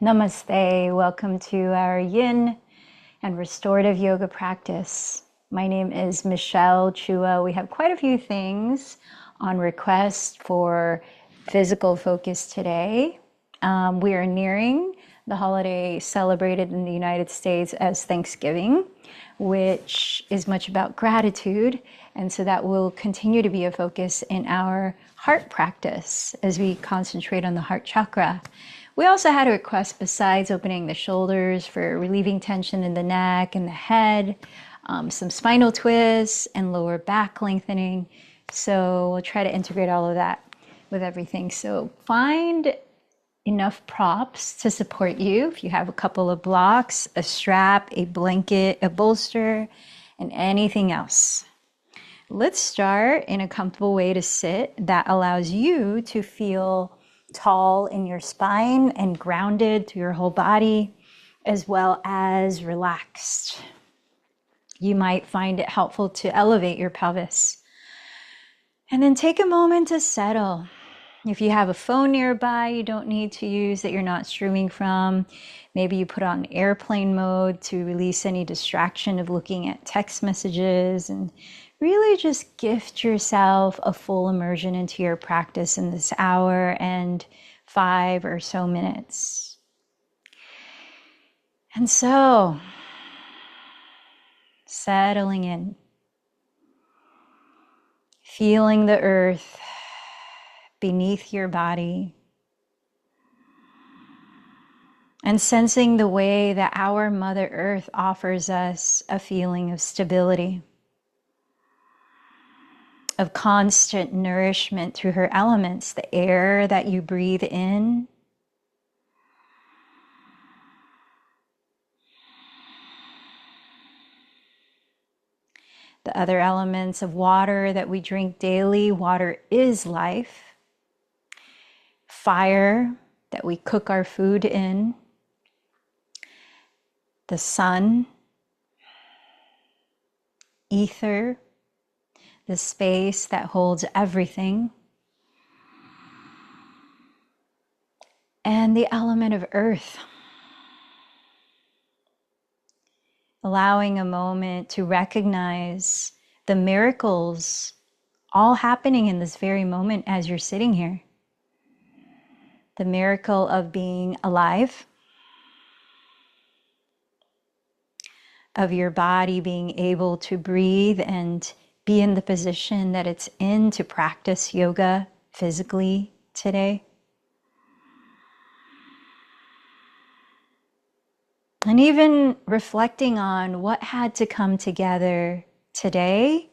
Namaste. Welcome to our yin and restorative yoga practice. My name is Michelle Chua. We have quite a few things on request for physical focus today. We are nearing the holiday celebrated in the United States as Thanksgiving, which is much about gratitude. And so that will continue to be a focus in our heart practice as we concentrate on the heart chakra. We also had a request besides opening the shoulders for relieving tension in the neck and the head, some spinal twists and lower back lengthening. So we'll try to integrate all of that with everything. So find enough props to support you. If you have a couple of blocks, a strap, a blanket, a bolster, and anything else. Let's start in a comfortable way to sit that allows you to feel tall in your spine and grounded through your whole body, as well as relaxed. You might find it helpful to elevate your pelvis. And then take a moment to settle. If you have a phone nearby you don't need to use that you're not streaming from, maybe you put on airplane mode to release any distraction of looking at text messages, and really just gift yourself a full immersion into your practice in this hour and 5 or so minutes. And so, settling in, feeling the earth beneath your body, and sensing the way that our Mother Earth offers us a feeling of stability, of constant nourishment through her elements, the air that you breathe in, the other elements of water that we drink daily. Water is life. Fire that we cook our food in, the sun, ether, the space that holds everything, and the element of earth. Allowing a moment to recognize the miracles all happening in this very moment as you're sitting here. The miracle of being alive, of your body being able to breathe and be in the position that it's in to practice yoga physically today. And even reflecting on what had to come together today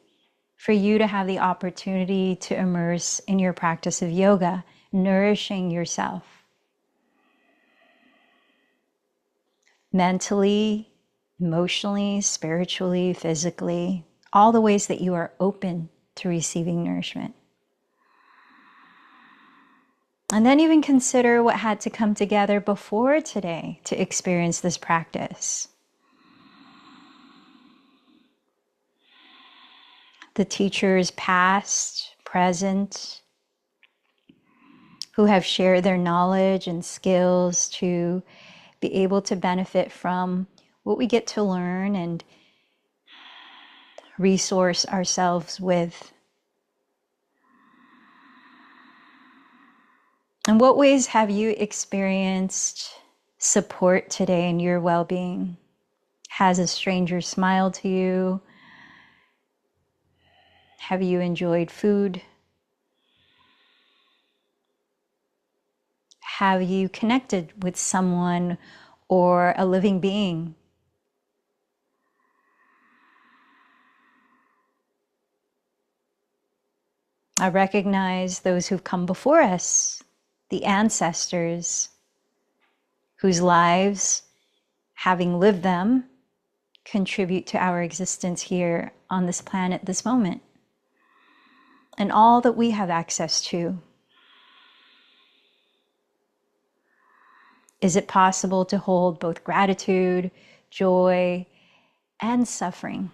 for you to have the opportunity to immerse in your practice of yoga, nourishing yourself mentally, emotionally, spiritually, physically, all the ways that you are open to receiving nourishment. And then even consider what had to come together before today to experience this practice. The teachers past, present, who have shared their knowledge and skills to be able to benefit from what we get to learn and resource ourselves with. In what ways have you experienced support today in your well-being? Has a stranger smiled to you? Have you enjoyed food? Have you connected with someone or a living being? I recognize those who've come before us, the ancestors, whose lives, having lived them, contribute to our existence here on this planet this moment, and all that we have access to. Is it possible to hold both gratitude, joy, and suffering?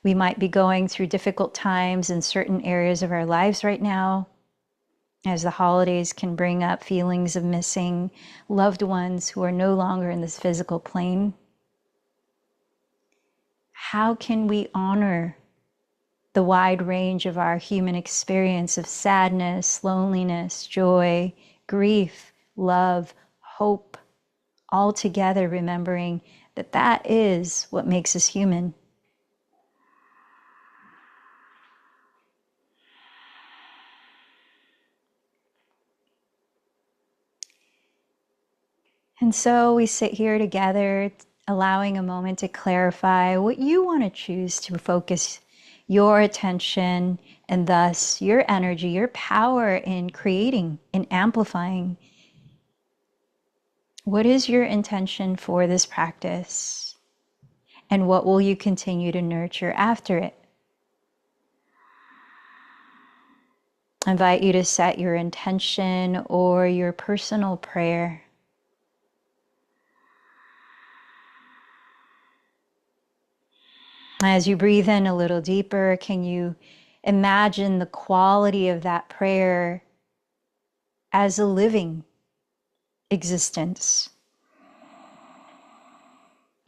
We might be going through difficult times in certain areas of our lives right now. as the holidays can bring up feelings of missing loved ones who are no longer in this physical plane. How can we honor the wide range of our human experience of sadness, loneliness, joy, grief, love, hope, all together, remembering that that is what makes us human? And so we sit here together, allowing a moment to clarify what you want to choose to focus your attention and thus your energy, your power in creating, in amplifying. What is your intention for this practice? And what will you continue to nurture after it? I invite you to set your intention or your personal prayer. As you breathe in a little deeper, can you imagine the quality of that prayer as a living existence,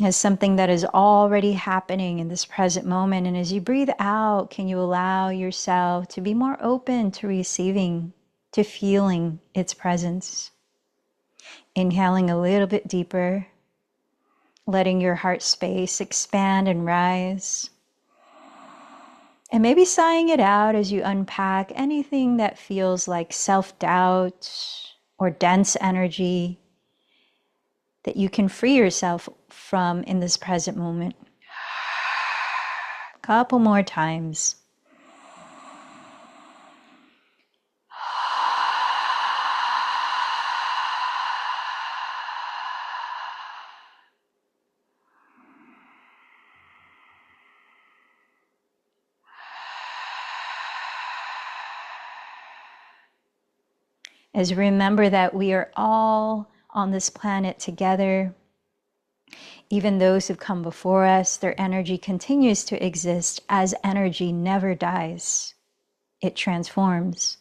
as something that is already happening in this present moment? And as you breathe out, can you allow yourself to be more open to receiving, to feeling its presence? Inhaling a little bit deeper, letting your heart space expand and rise. And maybe sighing it out as you unpack anything that feels like self-doubt or dense energy that you can free yourself from in this present moment. A couple more times. As remember that we are all on this planet together. Even those who've come before us, their energy continues to exist as energy never dies. It transforms.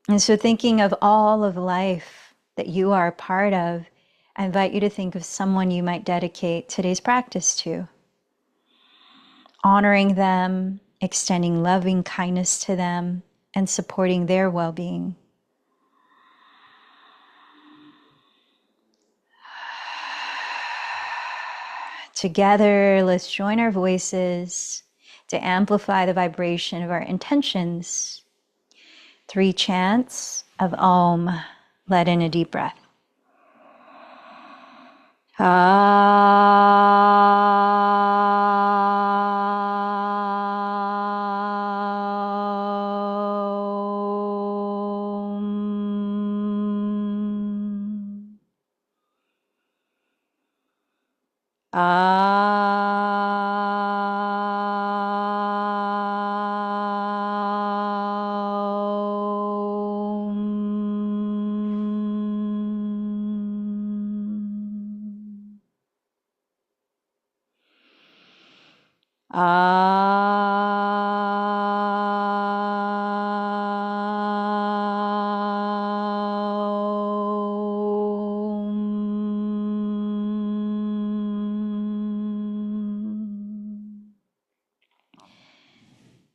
And so thinking of all of life that you are a part of, I invite you to think of someone you might dedicate today's practice to. Honoring them, extending loving kindness to them, and supporting their well-being. Together, let's join our voices to amplify the vibration of our intentions. 3 chants of Om. Let in a deep breath.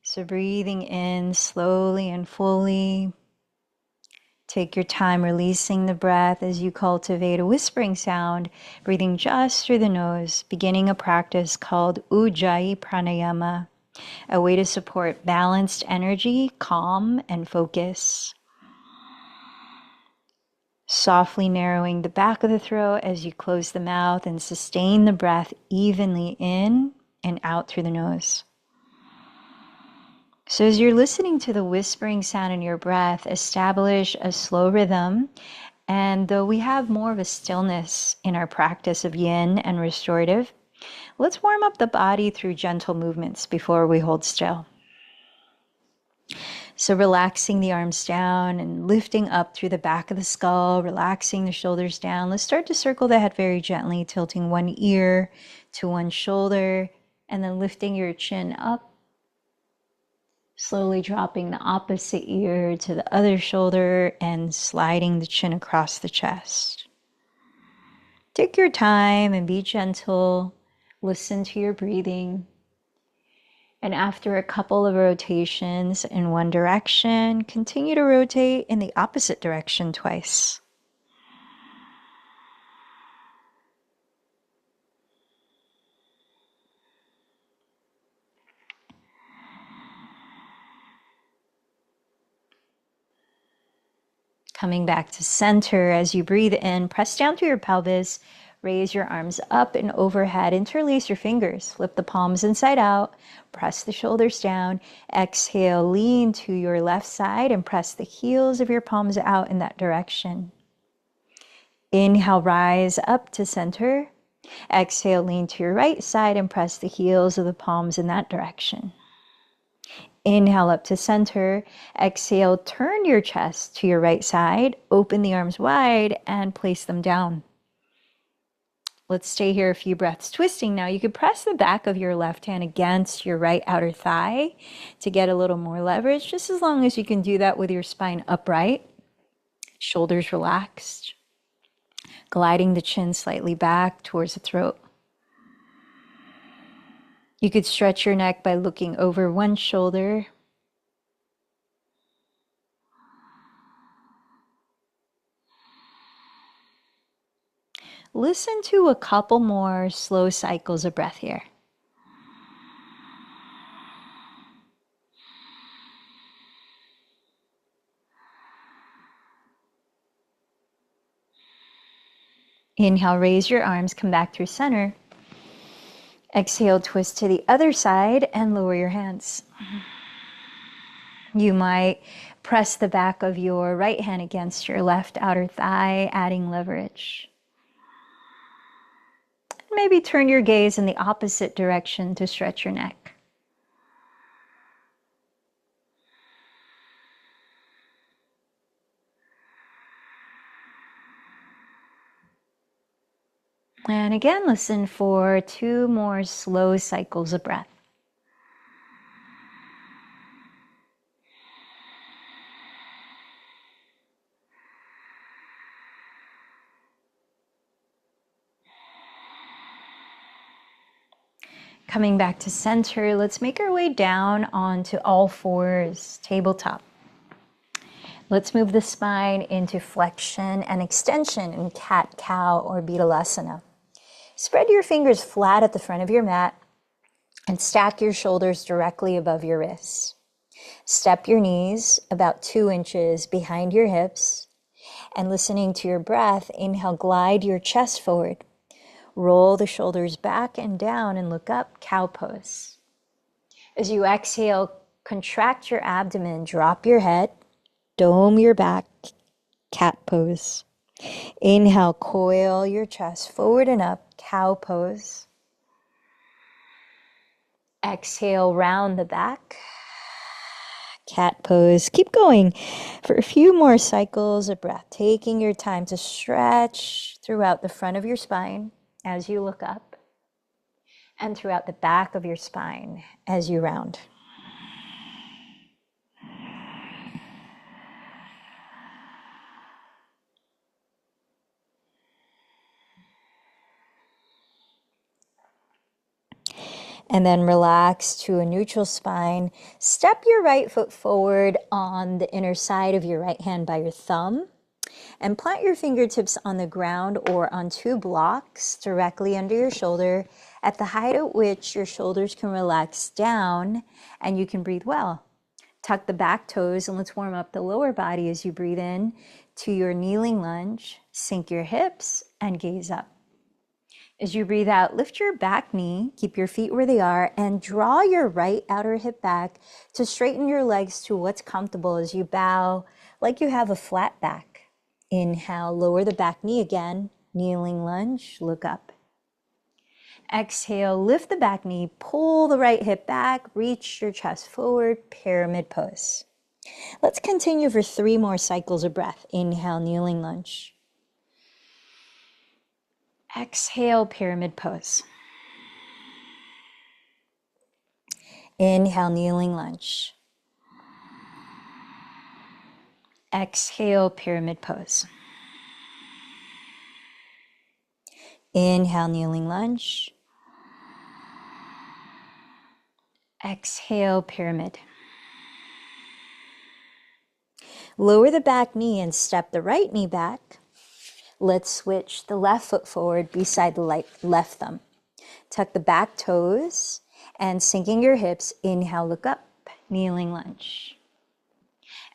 So breathing in slowly and fully. Take your time releasing the breath as you cultivate a whispering sound, breathing just through the nose, beginning a practice called Ujjayi Pranayama, a way to support balanced energy, calm, and focus. Softly narrowing the back of the throat as you close the mouth and sustain the breath evenly in and out through the nose. So as you're listening to the whispering sound in your breath, establish a slow rhythm. And though we have more of a stillness in our practice of yin and restorative, let's warm up the body through gentle movements before we hold still. So relaxing the arms down and lifting up through the back of the skull, relaxing the shoulders down. Let's start to circle the head very gently, tilting one ear to one shoulder, and then lifting your chin up. Slowly dropping the opposite ear to the other shoulder and sliding the chin across the chest. Take your time and be gentle. Listen to your breathing. And after a couple of rotations in one direction, continue to rotate in the opposite direction twice. Coming back to center as you breathe in, press down through your pelvis, raise your arms up and overhead, interlace your fingers, flip the palms inside out, press the shoulders down, exhale, lean to your left side and press the heels of your palms out in that direction. Inhale, rise up to center. Exhale, lean to your right side and press the heels of the palms in that direction. Inhale up to center. Exhale, turn your chest to your right side. Open the arms wide and place them down. Let's stay here a few breaths twisting now. You could press the back of your left hand against your right outer thigh to get a little more leverage, just as long as you can do that with your spine upright, shoulders relaxed, gliding the chin slightly back towards the throat. You could stretch your neck by looking over one shoulder. Listen to a couple more slow cycles of breath here. Inhale, raise your arms, come back through center. Exhale, twist to the other side and lower your hands. You might press the back of your right hand against your left outer thigh, adding leverage. Maybe turn your gaze in the opposite direction to stretch your neck. And again, listen for 2 more slow cycles of breath. Coming back to center, let's make our way down onto all fours, tabletop. Let's move the spine into flexion and extension in cat-cow or Betalasana. Spread your fingers flat at the front of your mat and stack your shoulders directly above your wrists. Step your knees about 2 inches behind your hips, and listening to your breath, inhale, glide your chest forward. Roll the shoulders back and down and look up, cow pose. As you exhale, contract your abdomen, drop your head, dome your back, cat pose. Inhale, coil your chest forward and up, cow pose. Exhale, round the back, cat pose. Keep going for a few more cycles of breath, taking your time to stretch throughout the front of your spine as you look up and throughout the back of your spine as you round. And then relax to a neutral spine. Step your right foot forward on the inner side of your right hand by your thumb. And plant your fingertips on the ground or on 2 blocks directly under your shoulder at the height at which your shoulders can relax down and you can breathe well. Tuck the back toes and let's warm up the lower body as you breathe in to your kneeling lunge. Sink your hips and gaze up. As you breathe out, lift your back knee, keep your feet where they are, and draw your right outer hip back to straighten your legs to what's comfortable as you bow like you have a flat back. Inhale, lower the back knee again, kneeling lunge, look up. Exhale, lift the back knee, pull the right hip back, reach your chest forward, pyramid pose. Let's continue for 3 more cycles of breath. Inhale, kneeling lunge. Exhale, pyramid pose. Inhale, kneeling lunge. Exhale, pyramid pose. Inhale, kneeling lunge. Exhale, pyramid. Lower the back knee and step the right knee back. Let's switch the left foot forward beside the left thumb. Tuck the back toes and sinking your hips. Inhale, look up, kneeling lunge.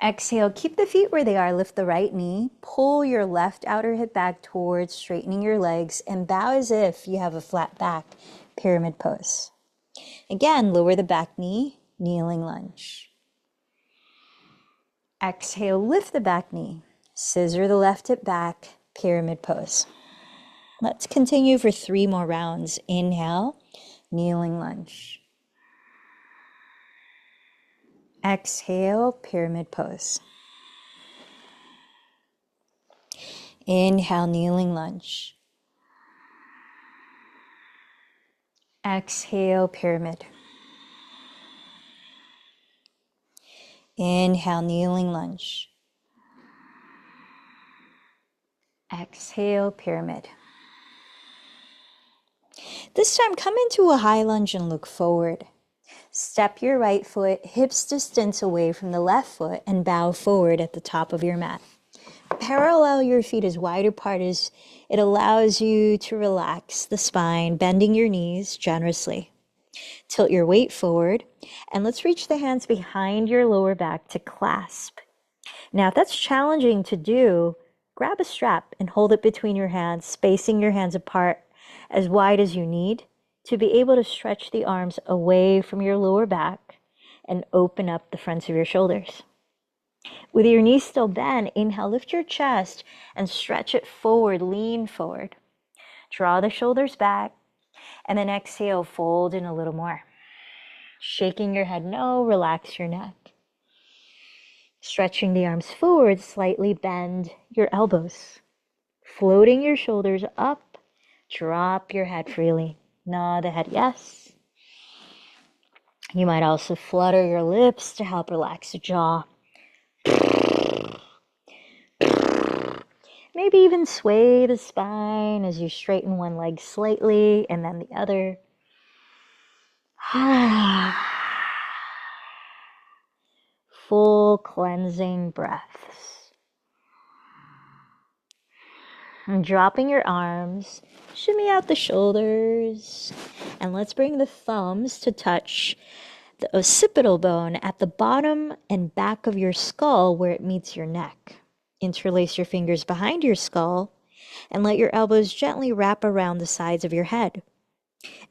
Exhale, keep the feet where they are. Lift the right knee. Pull your left outer hip back towards straightening your legs and bow as if you have a flat back. Pyramid pose. Again, lower the back knee, kneeling lunge. Exhale, lift the back knee. Scissor the left hip back, pyramid pose. Let's continue for 3 more rounds. Inhale, kneeling lunge. Exhale, pyramid pose. Inhale, kneeling lunge. Exhale, pyramid. Inhale, kneeling lunge. Exhale, pyramid. This time, come into a high lunge and look forward. Step your right foot hips distance away from the left foot and bow forward at the top of your mat. Parallel your feet as wide apart as it allows you to relax the spine, bending your knees generously. Tilt your weight forward, and let's reach the hands behind your lower back to clasp. Now, if that's challenging to do, grab a strap and hold it between your hands, spacing your hands apart as wide as you need to be able to stretch the arms away from your lower back and open up the fronts of your shoulders. With your knees still bent, inhale, lift your chest and stretch it forward, lean forward. Draw the shoulders back, and then exhale, fold in a little more. Shaking your head no, relax your neck. Stretching the arms forward, slightly bend your elbows. Floating your shoulders up, drop your head freely. Nod the head yes. You might also flutter your lips to help relax the jaw. Maybe even sway the spine as you straighten one leg slightly and then the other. Full cleansing breaths. And dropping your arms, shimmy out the shoulders, and let's bring the thumbs to touch the occipital bone at the bottom and back of your skull where it meets your neck. Interlace your fingers behind your skull and let your elbows gently wrap around the sides of your head.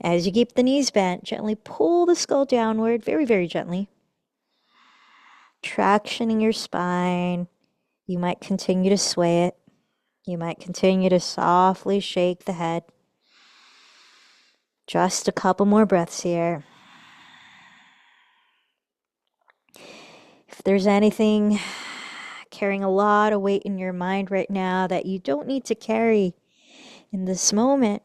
As you keep the knees bent, gently pull the skull downward, very, very gently. Traction in your spine. You might continue to sway it. You might continue to softly shake the head. Just a couple more breaths here. If there's anything carrying a lot of weight in your mind right now that you don't need to carry in this moment,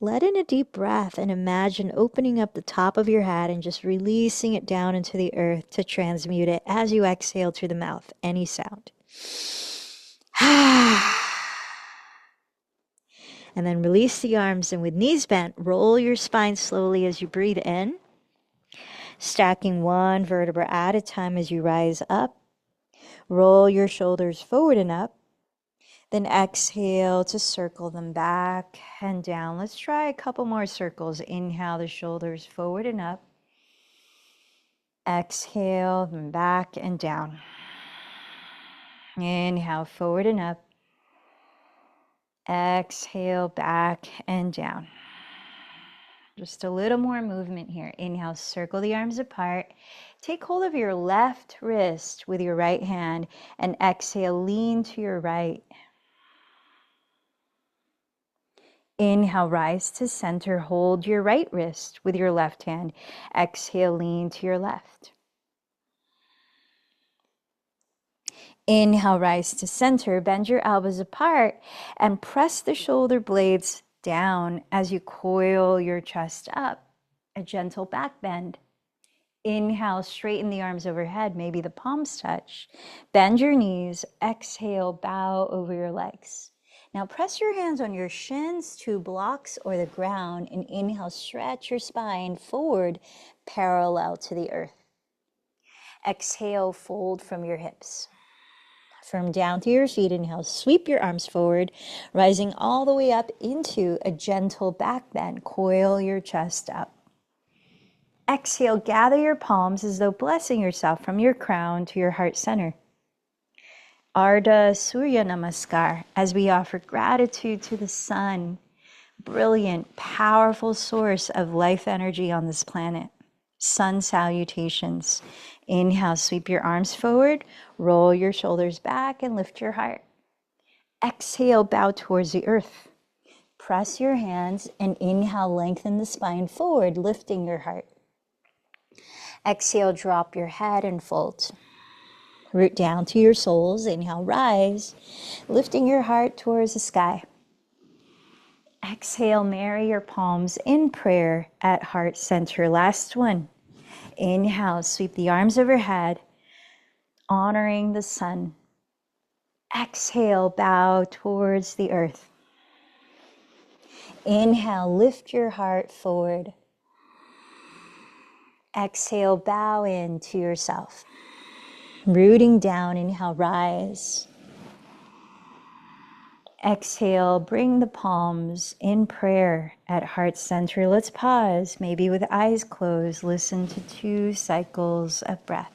let in a deep breath and imagine opening up the top of your head and just releasing it down into the earth to transmute it as you exhale through the mouth, any sound. And then release the arms, and with knees bent, roll your spine slowly as you breathe in, stacking one vertebra at a time as you rise up. Roll your shoulders forward and up. Then exhale to circle them back and down. Let's try a couple more circles. Inhale the shoulders forward and up. Exhale them back and down. Inhale forward and up. Exhale back and down. Just a little more movement here. Inhale, circle the arms apart. Take hold of your left wrist with your right hand and exhale, lean to your right. Inhale, rise to center. Hold your right wrist with your left hand. Exhale, lean to your left. Inhale, rise to center. Bend your elbows apart and press the shoulder blades down as you coil your chest up. A gentle back bend. Inhale, straighten the arms overhead. Maybe the palms touch. Bend your knees. Exhale, bow over your legs. Now press your hands on your shins, two blocks, or the ground. And inhale, stretch your spine forward, parallel to the earth. Exhale, fold from your hips. From down to your feet, inhale, sweep your arms forward, rising all the way up into a gentle back bend. Coil your chest up. Exhale, gather your palms as though blessing yourself from your crown to your heart center. Ardha Surya Namaskar, as we offer gratitude to the sun, brilliant, powerful source of life energy on this planet. Sun salutations. Inhale, sweep your arms forward, roll your shoulders back, and lift your heart. Exhale, bow towards the earth. Press your hands and inhale, lengthen the spine forward, lifting your heart. Exhale, drop your head and fold. Root down to your soles. Inhale, rise, lifting your heart towards the sky. Exhale, marry your palms in prayer at heart center. Last one. Inhale, sweep the arms overhead, honoring the sun. Exhale, bow towards the earth. Inhale, lift your heart forward. Exhale, bow into yourself. Rooting down, inhale, rise. Exhale, bring the palms in prayer at heart center. Let's pause, maybe with eyes closed, listen to 2 cycles of breath.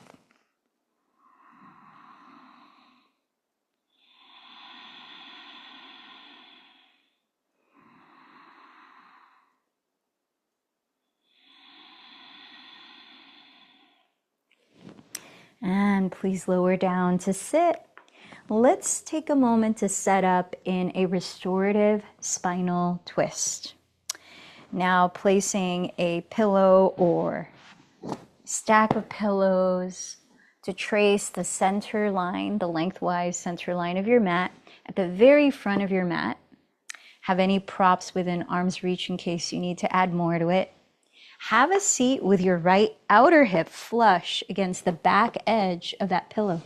And please lower down to sit. Let's take a moment to set up in a restorative spinal twist. Now placing a pillow or stack of pillows to trace the center line, the lengthwise center line of your mat at the very front of your mat. Have any props within arm's reach in case you need to add more to it. Have a seat with your right outer hip flush against the back edge of that pillow.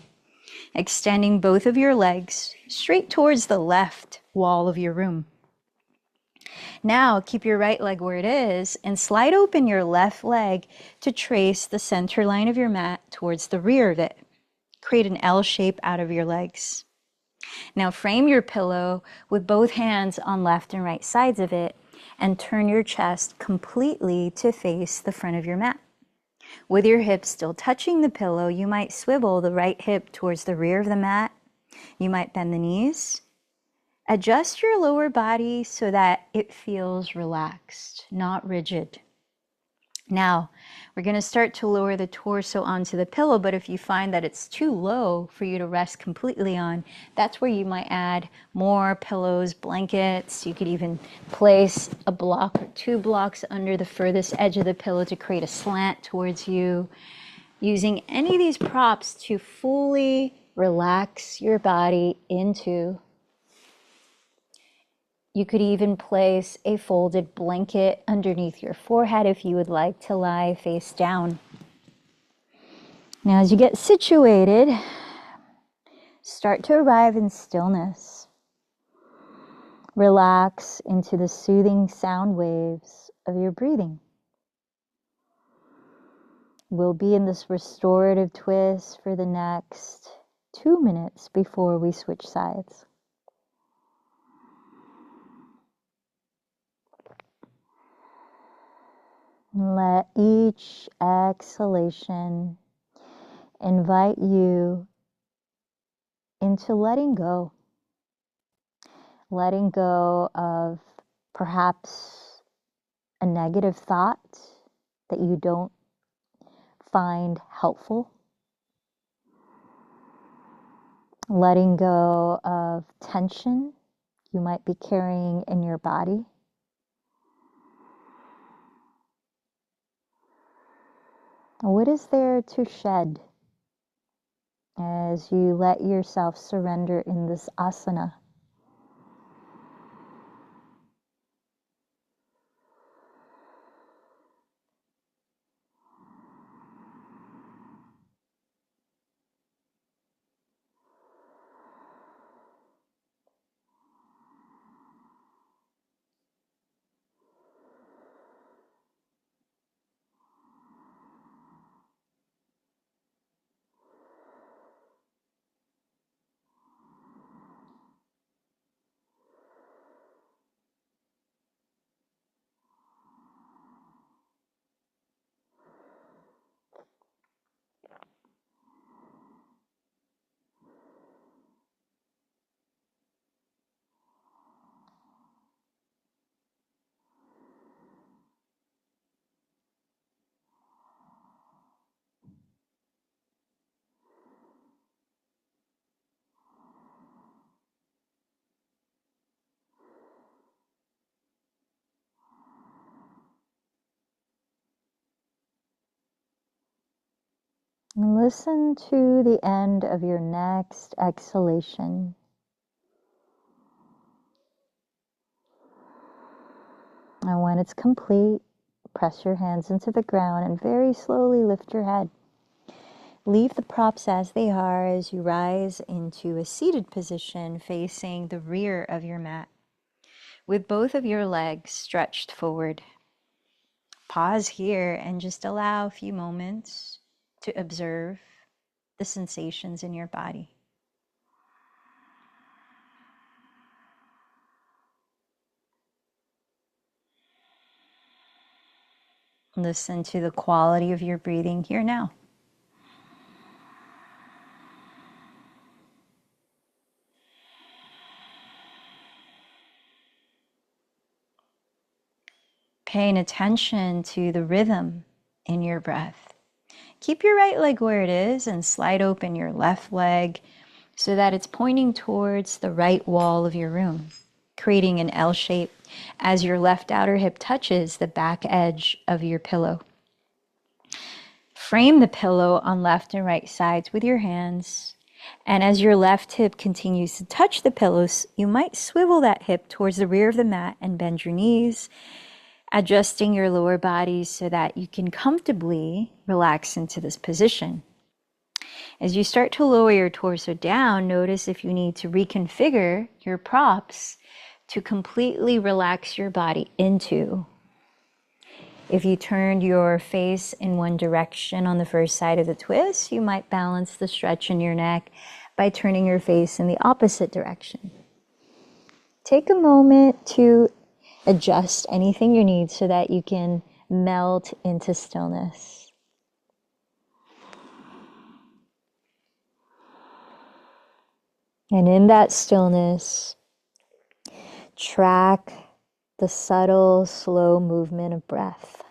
Extending both of your legs straight towards the left wall of your room. Now keep your right leg where it is and slide open your left leg to trace the center line of your mat towards the rear of it. Create an L shape out of your legs. Now frame your pillow with both hands on left and right sides of it and turn your chest completely to face the front of your mat. With your hips still touching the pillow, you might swivel the right hip towards the rear of the mat. You might bend the knees. Adjust your lower body so that it feels relaxed, not rigid. Now, we're going to start to lower the torso onto the pillow, but if you find that it's too low for you to rest completely on, that's where you might add more pillows, blankets. You could even place a block or 2 blocks under the furthest edge of the pillow to create a slant towards you. Using any of these props to fully relax your body into. You could even place a folded blanket underneath your forehead if you would like to lie face down. Now, as you get situated, start to arrive in stillness. Relax into the soothing sound waves of your breathing. We'll be in this restorative twist for the next 2 minutes before we switch sides. Let each exhalation invite you into letting go. Letting go of perhaps a negative thought that you don't find helpful. Letting go of tension you might be carrying in your body. What is there to shed as you let yourself surrender in this asana? And listen to the end of your next exhalation. And when it's complete, press your hands into the ground and very slowly lift your head. Leave the props as they are as you rise into a seated position facing the rear of your mat, with both of your legs stretched forward. Pause here and just allow a few moments to observe the sensations in your body. Listen to the quality of your breathing here now. Paying attention to the rhythm in your breath. Keep your right leg where it is and slide open your left leg so that it's pointing towards the right wall of your room, creating an L shape as your left outer hip touches the back edge of your pillow. Frame the pillow on left and right sides with your hands. And as your left hip continues to touch the pillows, you might swivel that hip towards the rear of the mat and bend your knees, adjusting your lower body so that you can comfortably relax into this position. As you start to lower your torso down, notice if you need to reconfigure your props to completely relax your body into. If you turned your face in one direction on the first side of the twist, you might balance the stretch in your neck by turning your face in the opposite direction. Take a moment to adjust anything you need so that you can melt into stillness. And in that stillness, track the subtle, slow movement of breath.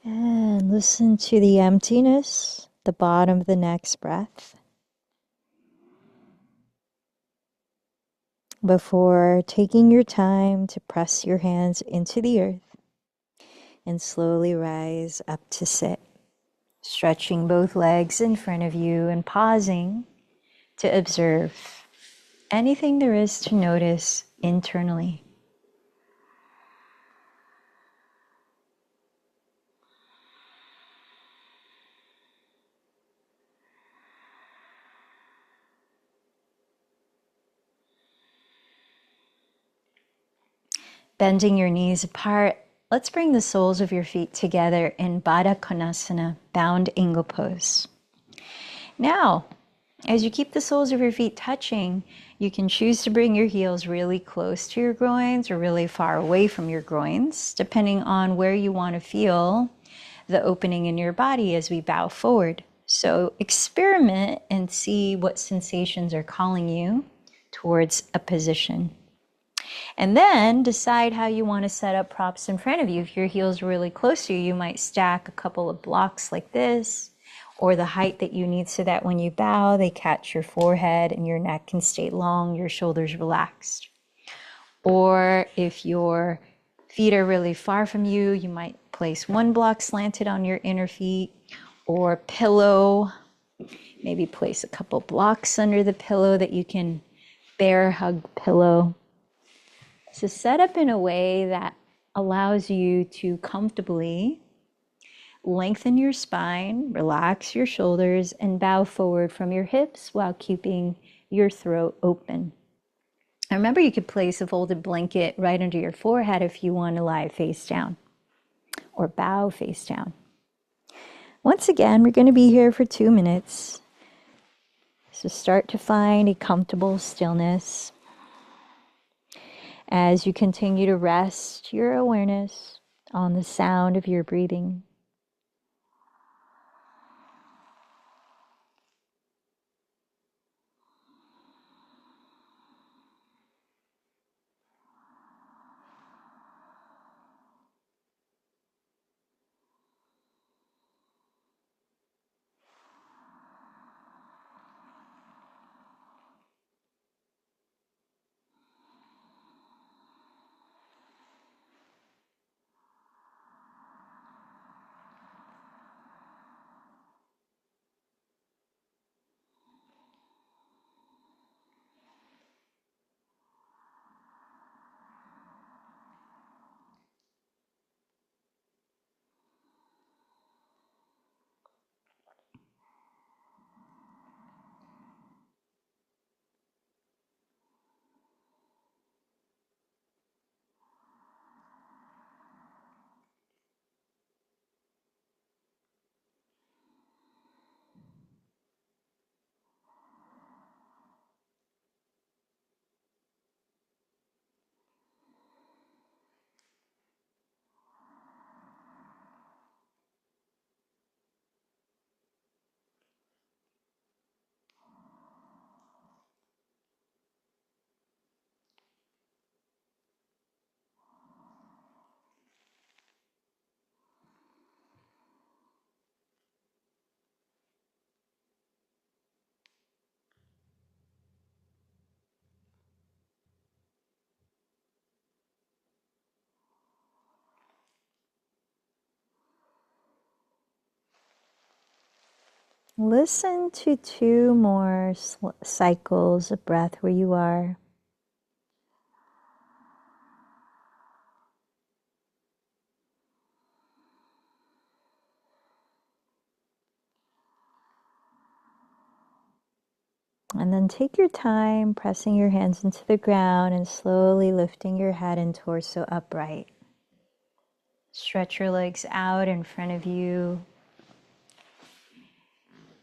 And listen to the emptiness, the bottom of the next breath, before taking your time to press your hands into the earth and slowly rise up to sit. Stretching both legs in front of you and pausing to observe anything there is to notice internally. Bending your knees apart, let's bring the soles of your feet together in Baddha Konasana, bound angle pose. Now, As you keep the soles of your feet touching, you can choose to bring your heels really close to your groins or really far away from your groins, depending on where you want to feel the opening in your body as we bow forward. So experiment and see what sensations are calling you towards a position. And then decide how you want to set up props in front of you. If your heels are really close to you, you might stack a couple of blocks like this, or the height that you need so that when you bow, they catch your forehead and your neck can stay long, your shoulders relaxed. Or if your feet are really far from you, you might place one block slanted on your inner feet, or pillow. Maybe place a couple blocks under the pillow that you can bear hug pillow. So set up in a way that allows you to comfortably lengthen your spine, relax your shoulders, and bow forward from your hips while keeping your throat open. And remember, you could place a folded blanket right under your forehead if you want to lie face down or bow face down. Once again, we're going to be here for 2 minutes. So start to find a comfortable stillness as you continue to rest your awareness on the sound of your breathing. Listen to 2 more cycles of breath where you are. And then take your time pressing your hands into the ground and slowly lifting your head and torso upright. Stretch your legs out in front of you.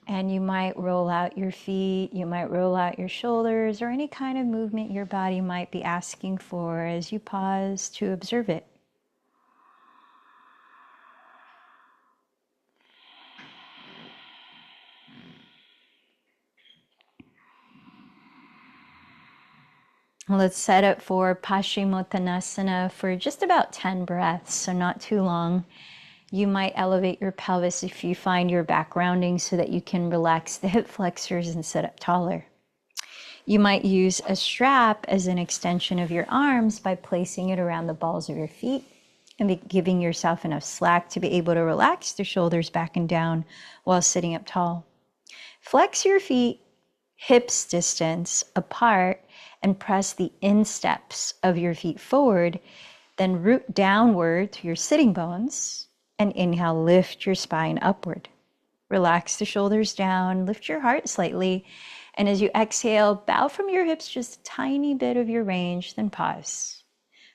And you might roll out your feet, you might roll out your shoulders, or any kind of movement your body might be asking for as you pause to observe it. Let's set up for Paschimottanasana for just about 10 breaths, so not too long. You might elevate your pelvis if you find your back rounding so that you can relax the hip flexors and sit up taller. You might use a strap as an extension of your arms by placing it around the balls of your feet and giving yourself enough slack to be able to relax the shoulders back and down while sitting up tall. Flex your feet hips distance apart and press the insteps of your feet forward, then root downward to your sitting bones and inhale, lift your spine upward. Relax the shoulders down, lift your heart slightly, and as you exhale, bow from your hips just a tiny bit of your range, then pause.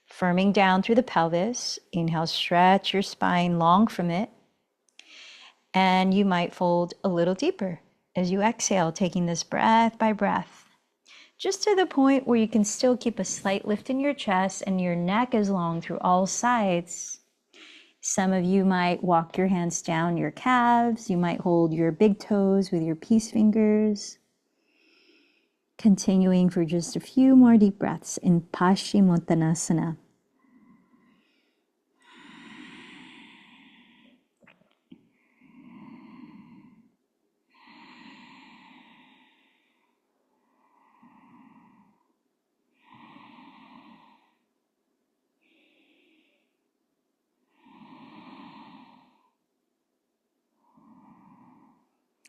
Firming down through the pelvis, inhale, stretch your spine long from it, and you might fold a little deeper. as you exhale, taking this breath by breath, just to the point where you can still keep a slight lift in your chest and your neck is long through all sides. Some of you might walk your hands down your calves. You might hold your big toes with your peace fingers. Continuing for just a few more deep breaths in Paschimottanasana.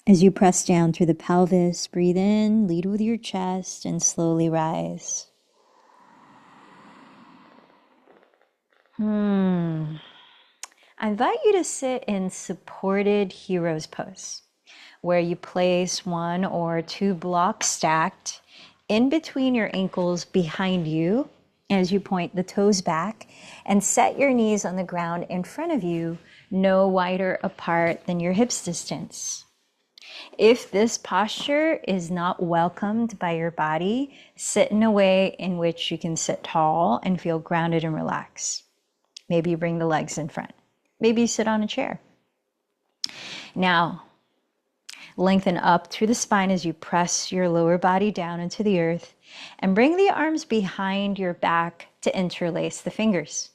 As you press down through the pelvis, breathe in, lead with your chest, and slowly rise. I invite you to sit in supported hero's pose, where you place 1 or 2 blocks stacked in between your ankles behind you as you point the toes back, and set your knees on the ground in front of you, no wider apart than your hips distance. If this posture is not welcomed by your body, sit in a way in which you can sit tall and feel grounded and relaxed. Maybe you bring the legs in front. Maybe you sit on a chair. Now, lengthen up through the spine as you press your lower body down into the earth, and bring the arms behind your back to interlace the fingers.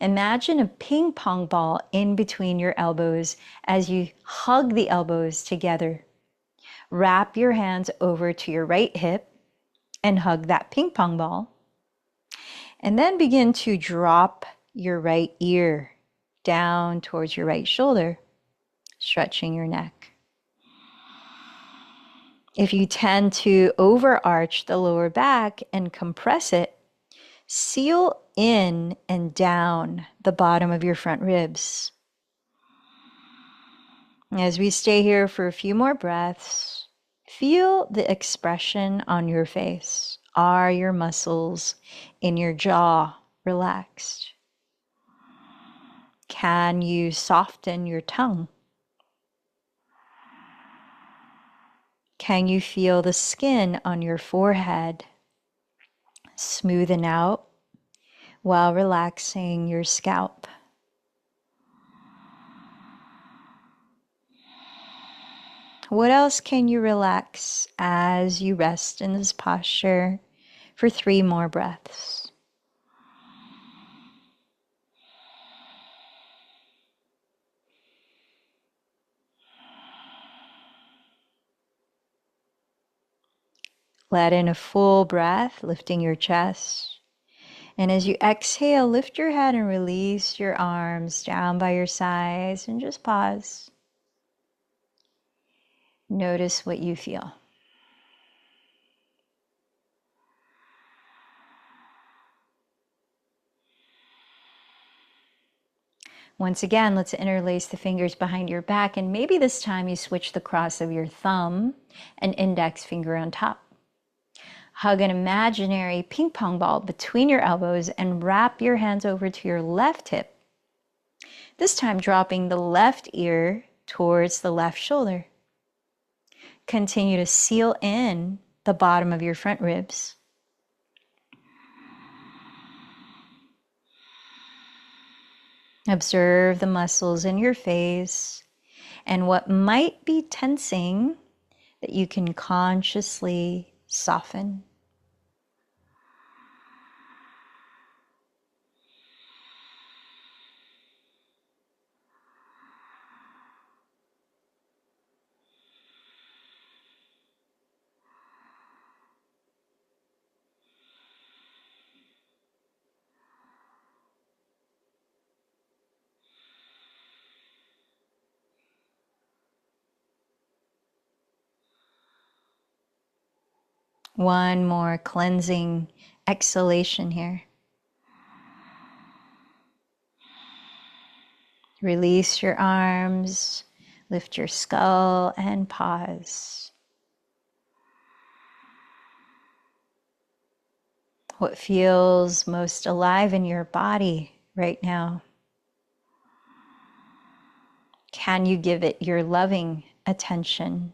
Imagine a ping pong ball in between your elbows as you hug the elbows together. Wrap your hands over to your right hip and hug that ping pong ball. And then begin to drop your right ear down towards your right shoulder, stretching your neck. If you tend to overarch the lower back and compress it, seal in and down the bottom of your front ribs. As we stay here for a few more breaths, feel the expression on your face. Are your muscles in your jaw relaxed? Can you soften your tongue? Can you feel the skin on your forehead smoothen out while relaxing your scalp? What else can you relax as you rest in this posture for 3 more breaths? Let in a full breath, lifting your chest. And as you exhale, lift your head and release your arms down by your sides and just pause. Notice what you feel. Once again, let's interlace the fingers behind your back, and maybe this time you switch the cross of your thumb and index finger on top. Hug an imaginary ping pong ball between your elbows and wrap your hands over to your left hip. This time dropping the left ear towards the left shoulder. Continue to seal in the bottom of your front ribs. Observe the muscles in your face and what might be tensing that you can consciously soften. One more cleansing exhalation here. Release your arms, lift your skull, and pause. What feels most alive in your body right now? Can you give it your loving attention?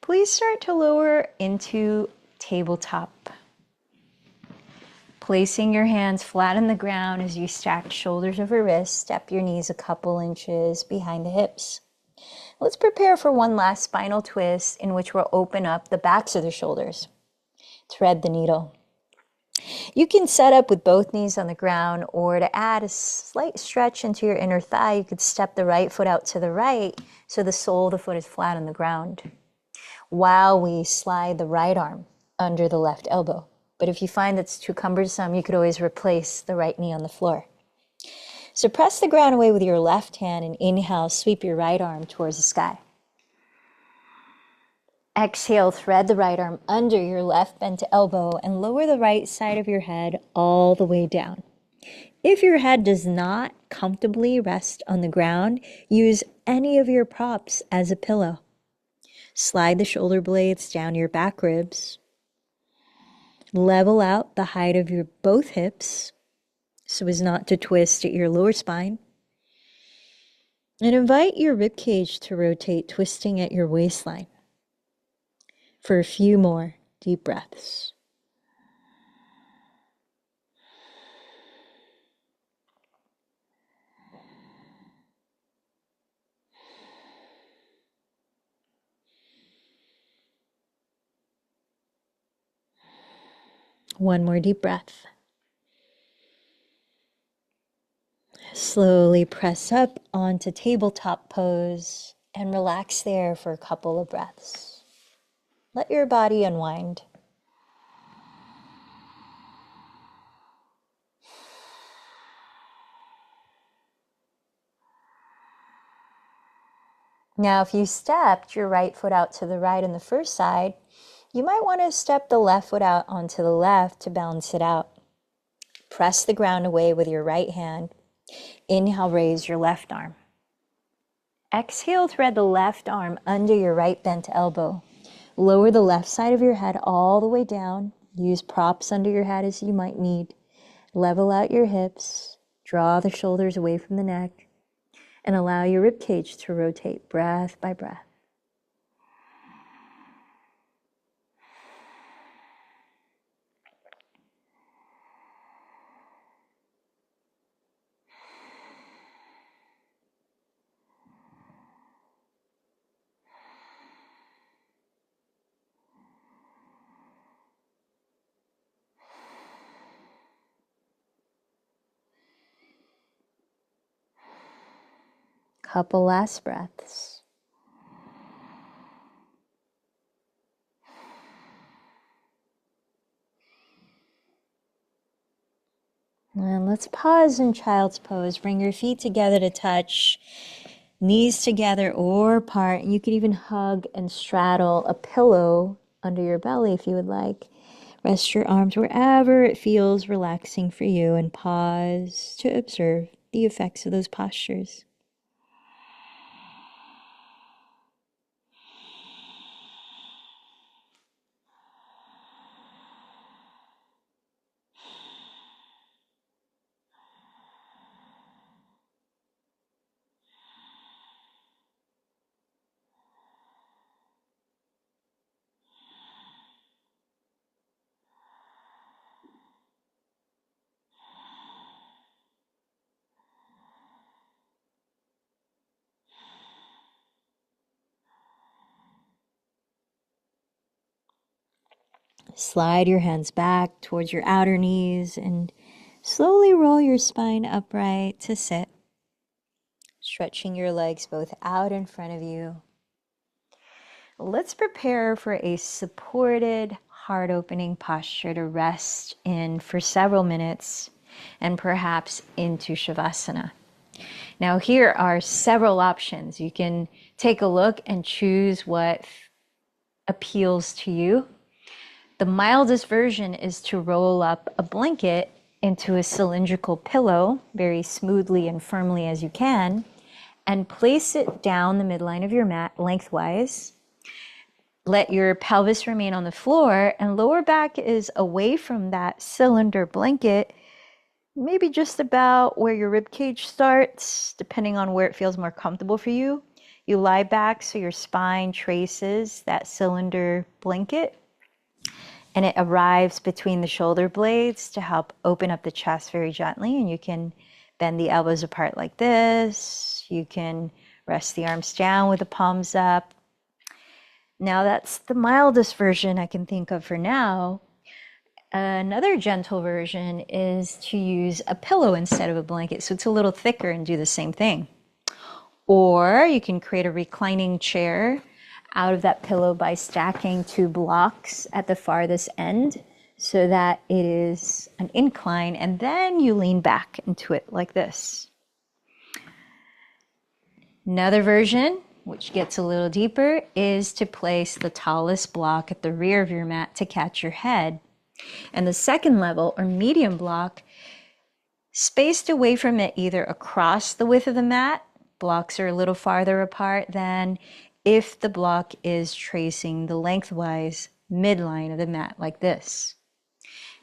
Please start to lower into tabletop. Placing your hands flat on the ground as you stack shoulders over wrists, step your knees a couple inches behind the hips. Let's prepare for one last spinal twist in which we'll open up the backs of the shoulders. Thread the needle. You can set up with both knees on the ground, or to add a slight stretch into your inner thigh, you could step the right foot out to the right so the sole of the foot is flat on the ground, while we slide the right arm under the left elbow. But if you find that's too cumbersome, you could always replace the right knee on the floor. So press the ground away with your left hand and inhale, sweep your right arm towards the sky. Exhale, thread the right arm under your left bent elbow and lower the right side of your head all the way down. If your head does not comfortably rest on the ground, use any of your props as a pillow. Slide the shoulder blades down your back ribs. Level out the height of your both hips so as not to twist at your lower spine. And invite your rib cage to rotate, twisting at your waistline. For a few more deep breaths. One more deep breath. Slowly press up onto tabletop pose and relax there for a couple of breaths. Let your body unwind. Now, if you stepped your right foot out to the right on the first side, you might want to step the left foot out onto the left to balance it out. Press the ground away with your right hand. Inhale, raise your left arm. Exhale, thread the left arm under your right bent elbow. Lower the left side of your head all the way down. Use props under your head as you might need. Level out your hips. Draw the shoulders away from the neck. And allow your rib cage to rotate breath by breath. Couple last breaths. And let's pause in child's pose. Bring your feet together to touch, knees together or apart. You could even hug and straddle a pillow under your belly if you would like. Rest your arms wherever it feels relaxing for you and pause to observe the effects of those postures. Slide your hands back towards your outer knees and slowly roll your spine upright to sit. Stretching your legs both out in front of you. Let's prepare for a supported, heart-opening posture to rest in for several minutes and perhaps into Shavasana. Now here are several options. You can take a look and choose what appeals to you. The mildest version is to roll up a blanket into a cylindrical pillow very smoothly and firmly as you can, and place it down the midline of your mat lengthwise. Let your pelvis remain on the floor and lower back is away from that cylinder blanket, maybe just about where your rib cage starts, depending on where it feels more comfortable for you. You lie back so your spine traces that cylinder blanket, and it arrives between the shoulder blades to help open up the chest very gently. And you can bend the elbows apart like this. You can rest the arms down with the palms up. Now that's the mildest version I can think of for now. Another gentle version is to use a pillow instead of a blanket, so it's a little thicker, and do the same thing. Or you can create a reclining chair out of that pillow by stacking 2 blocks at the farthest end so that it is an incline, and then you lean back into it like this. Another version, which gets a little deeper, is to place the tallest block at the rear of your mat to catch your head. And the second level, or medium block, spaced away from it either across the width of the mat, blocks are a little farther apart than if the block is tracing the lengthwise midline of the mat like this.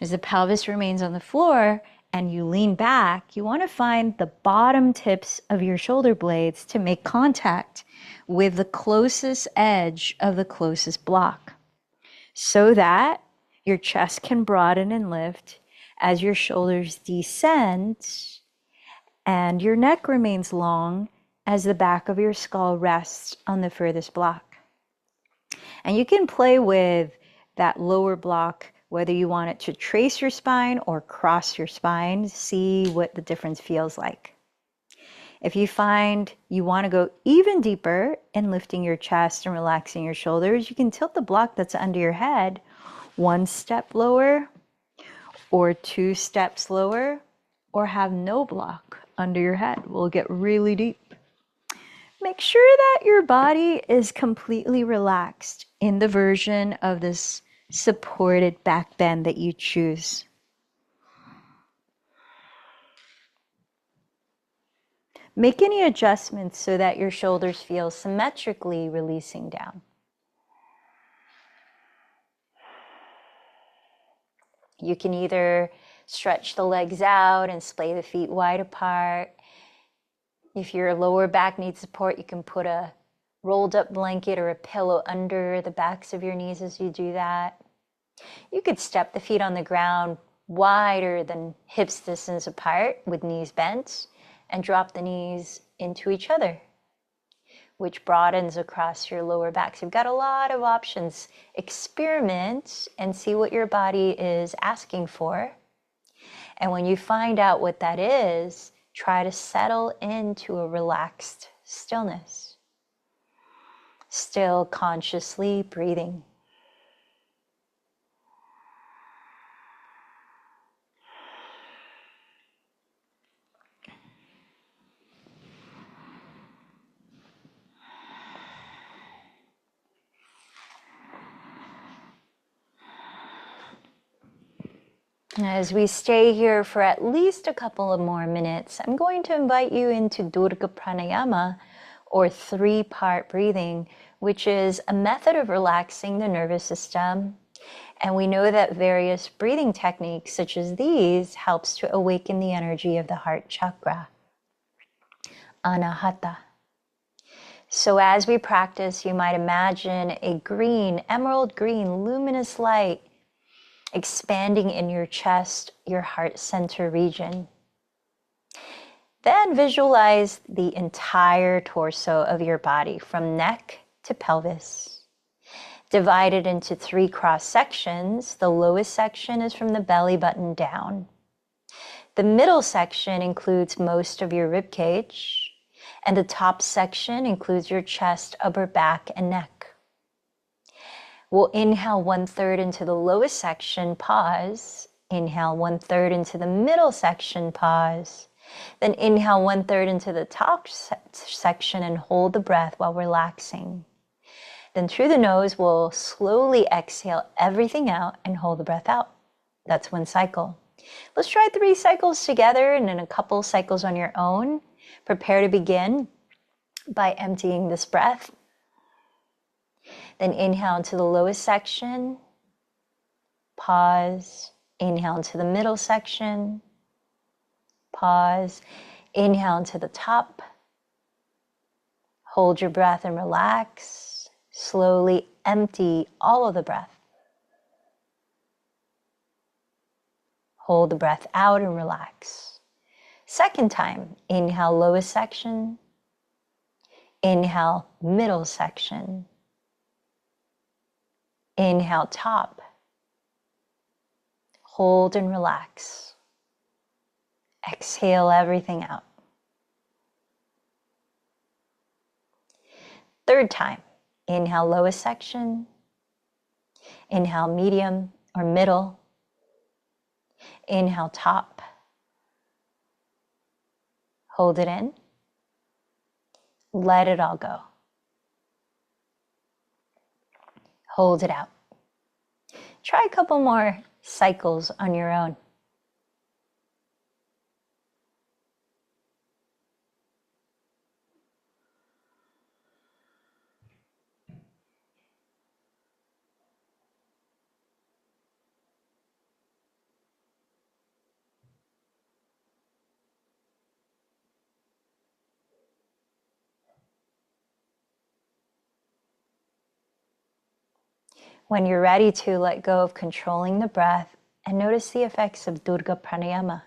As the pelvis remains on the floor and you lean back, you want to find the bottom tips of your shoulder blades to make contact with the closest edge of the closest block, so that your chest can broaden and lift as your shoulders descend, and your neck remains long as the back of your skull rests on the furthest block. And you can play with that lower block, whether you want it to trace your spine or cross your spine, see what the difference feels like. If you find you want to go even deeper in lifting your chest and relaxing your shoulders, you can tilt the block that's under your head 1 step lower, or 2 steps lower, or have no block under your head. We'll get really deep. Make sure that your body is completely relaxed in the version of this supported back bend that you choose. Make any adjustments so that your shoulders feel symmetrically releasing down. You can either stretch the legs out and splay the feet wide apart. If your lower back needs support, you can put a rolled up blanket or a pillow under the backs of your knees as you do that. You could step the feet on the ground wider than hips distance apart with knees bent, and drop the knees into each other, which broadens across your lower back. So you've got a lot of options. Experiment and see what your body is asking for. And when you find out what that is, try to settle into a relaxed stillness. Still consciously breathing. As we stay here for at least a couple of more minutes, I'm going to invite you into Durga Pranayama, or 3-part breathing, which is a method of relaxing the nervous system. And we know that various breathing techniques such as these helps to awaken the energy of the heart chakra, Anahata. So as we practice, you might imagine a green, emerald green, luminous light expanding in your chest, your heart center region. Then visualize the entire torso of your body from neck to pelvis. Divided into 3 cross sections. The lowest section is from the belly button down. The middle section includes most of your rib cage, and the top section includes your chest, upper back, and neck. We'll inhale 1/3 into the lowest section, pause. Inhale 1/3 into the middle section, pause. Then inhale 1/3 into the top section and hold the breath while relaxing. Then through the nose, we'll slowly exhale everything out and hold the breath out. That's 1 cycle. Let's try 3 cycles together, and then a couple cycles on your own. Prepare to begin by emptying this breath. Then inhale into the lowest section, pause. Inhale into the middle section, pause. Inhale into the top, Hold your breath and relax. Slowly empty all of the breath. Hold the breath out and relax. Second time, inhale lowest section. Inhale middle section. Inhale top. Hold and relax. Exhale everything out. Third time, inhale lowest section. Inhale medium or middle. Inhale top. Hold it in. Let it all go. Hold it out. Try a couple more cycles on your own. When you're ready to let go of controlling the breath and notice the effects of Durga Pranayama.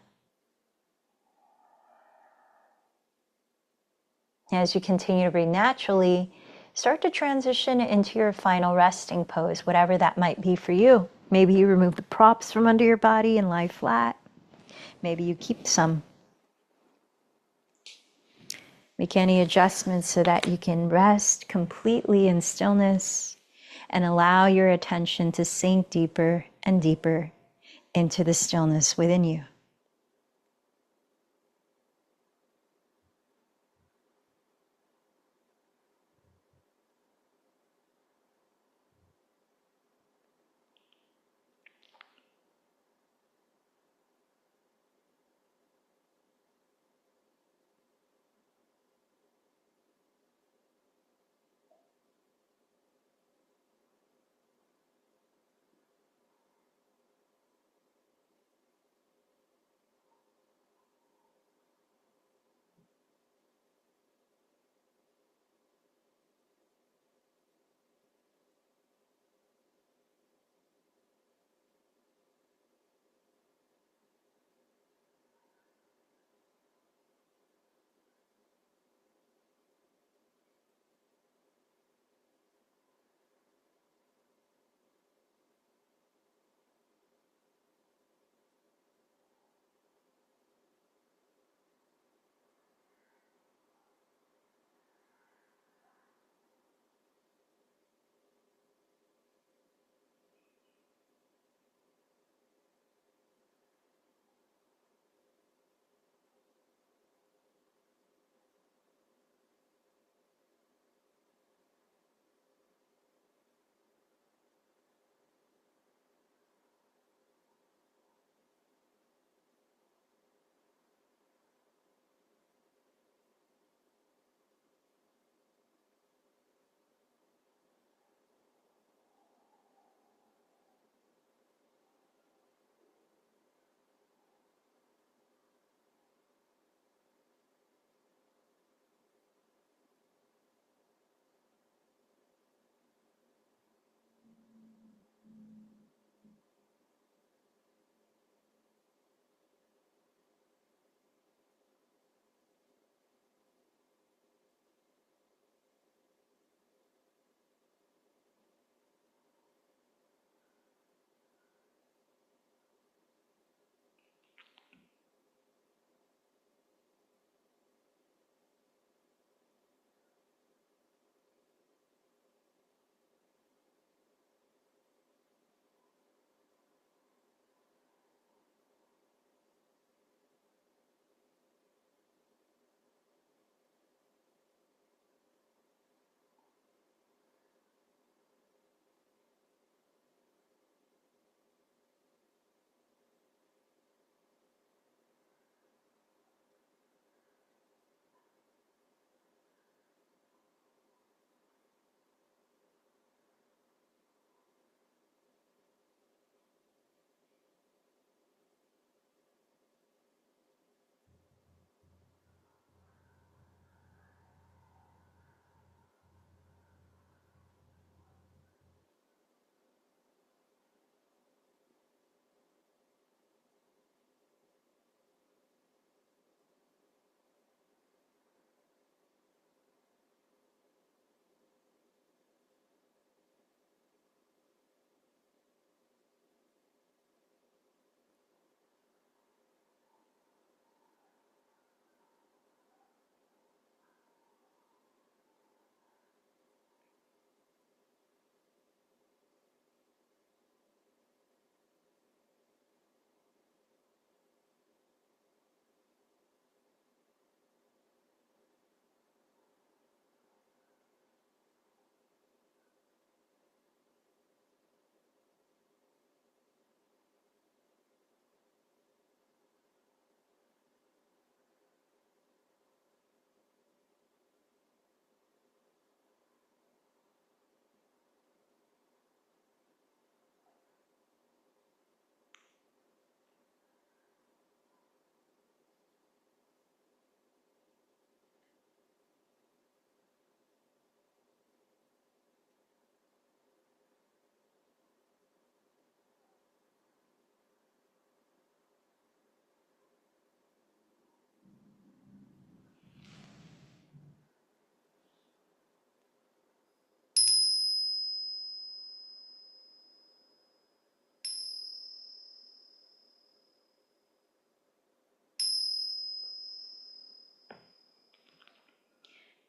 As you continue to breathe naturally, start to transition into your final resting pose, whatever that might be for you. Maybe you remove the props from under your body and lie flat. Maybe you keep some. Make any adjustments so that you can rest completely in stillness and allow your attention to sink deeper and deeper into the stillness within you.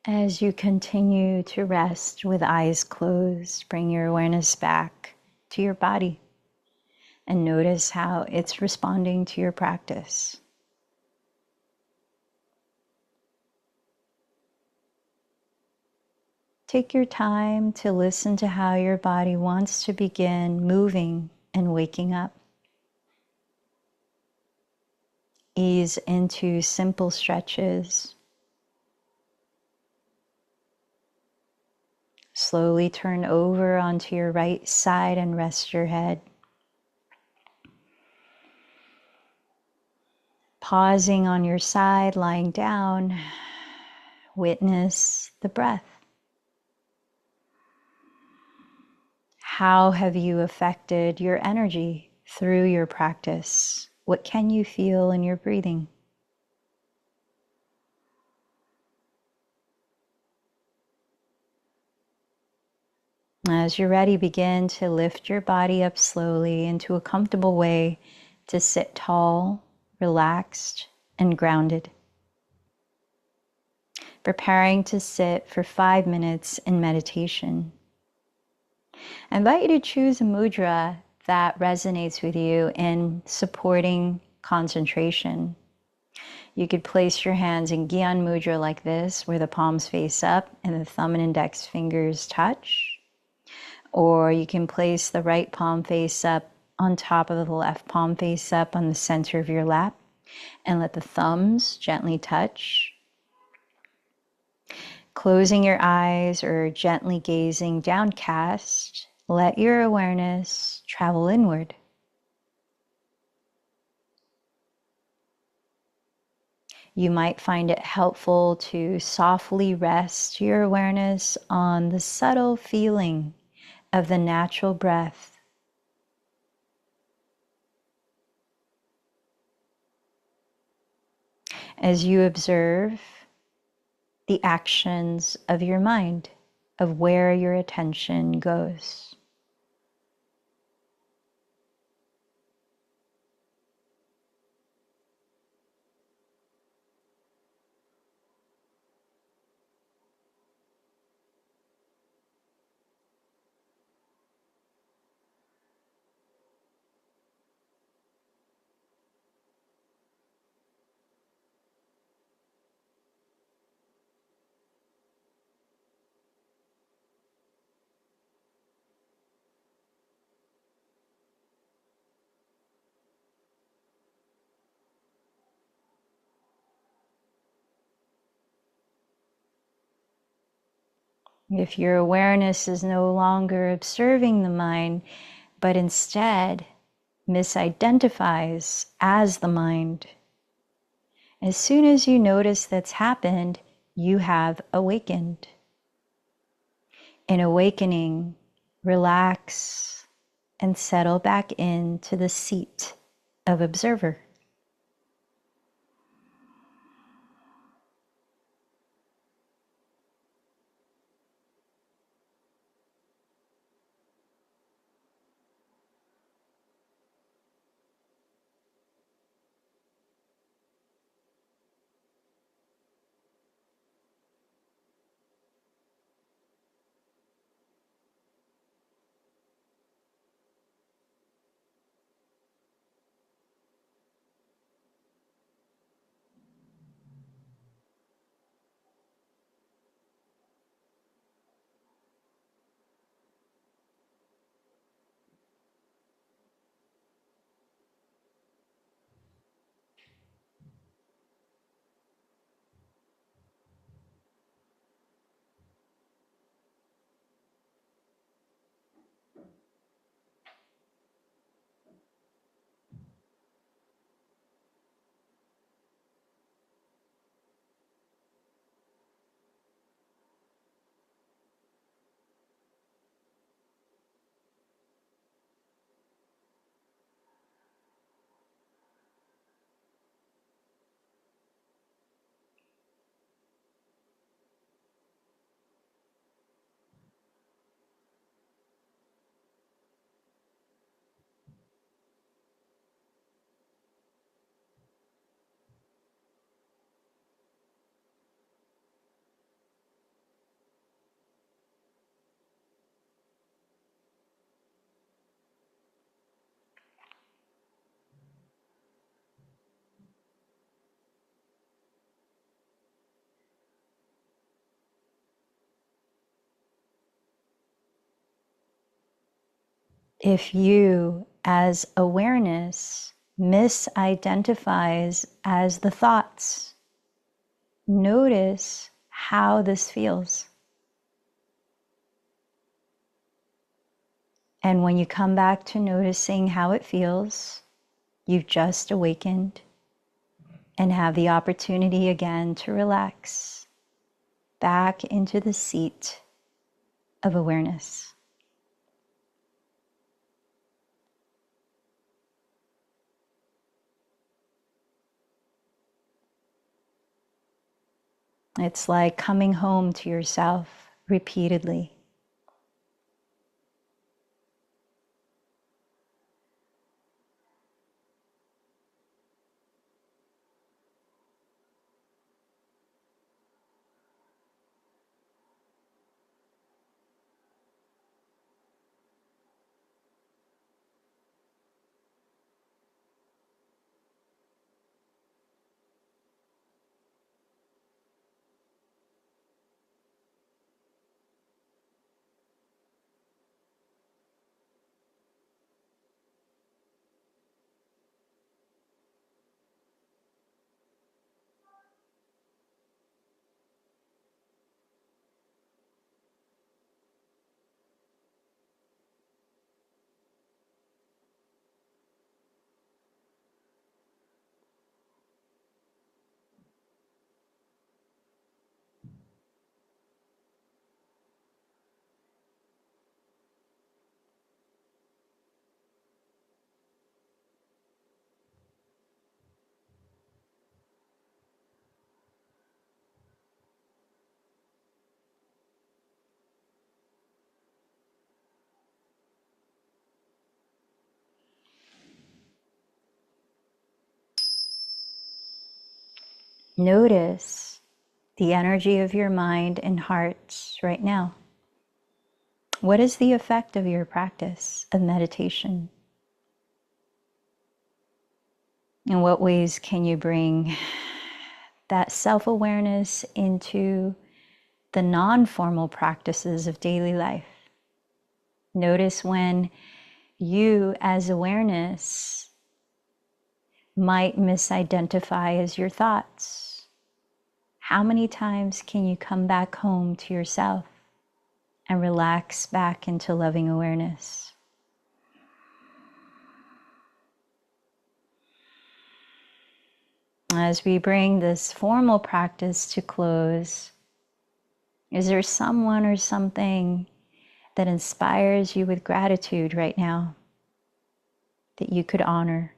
As you continue to rest with eyes closed, bring your awareness back to your body and notice how it's responding to your practice. Take your time to listen to how your body wants to begin moving and waking up. Ease into simple stretches. Slowly turn over onto your right side and rest your head. Pausing on your side, lying down, witness the breath. How have you affected your energy through your practice? What can you feel in your breathing? As you're ready, begin to lift your body up slowly into a comfortable way to sit tall, relaxed, and grounded. Preparing to sit for 5 minutes in meditation. I invite you to choose a mudra that resonates with you in supporting concentration. You could place your hands in Gyan Mudra like this, where the palms face up and the thumb and index fingers touch. Or you can place the right palm face up on top of the left palm face up on the center of your lap and let the thumbs gently touch. Closing your eyes or gently gazing downcast, let your awareness travel inward. You might find it helpful to softly rest your awareness on the subtle feeling of the natural breath. As you observe the actions of your mind, of where your attention goes. If your awareness is no longer observing the mind, but instead misidentifies as the mind, as soon as you notice that's happened, you have awakened. In awakening, relax and settle back into the seat of observer. If you, as awareness, misidentifies as the thoughts, notice how this feels. And when you come back to noticing how it feels, you've just awakened and have the opportunity again to relax back into the seat of awareness. It's like coming home to yourself repeatedly. Notice the energy of your mind and heart right now. What is the effect of your practice of meditation? In what ways can you bring that self-awareness into the non-formal practices of daily life? Notice when you, as awareness, might misidentify as your thoughts. How many times can you come back home to yourself and relax back into loving awareness? As we bring this formal practice to close, is there someone or something that inspires you with gratitude right now that you could honor?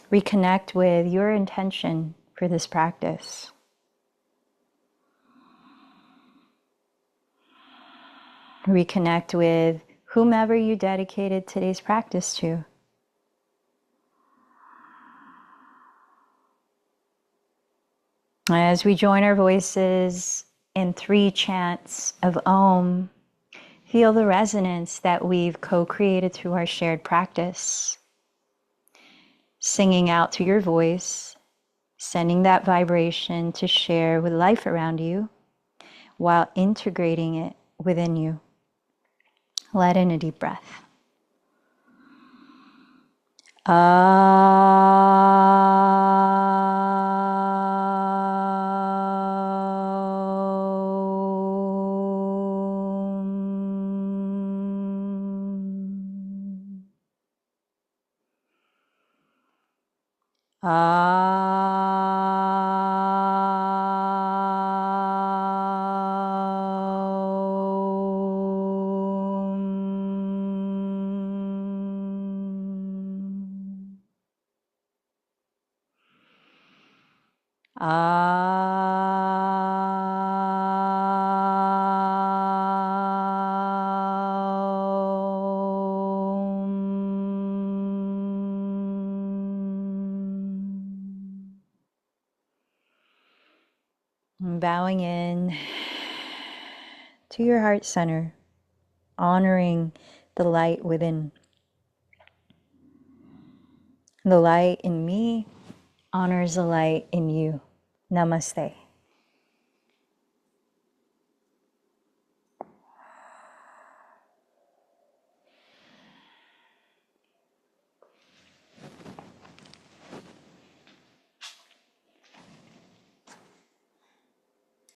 Reconnect with your intention for this practice. Reconnect with whomever you dedicated today's practice to. As we join our voices in 3 chants of Om, feel the resonance that we've co-created through our shared practice. Singing out through your voice, sending that vibration to share with life around you while integrating it within you. Let in a deep breath. Bowing in to your heart center, honoring the light within. The light in me honors the light in you. Namaste.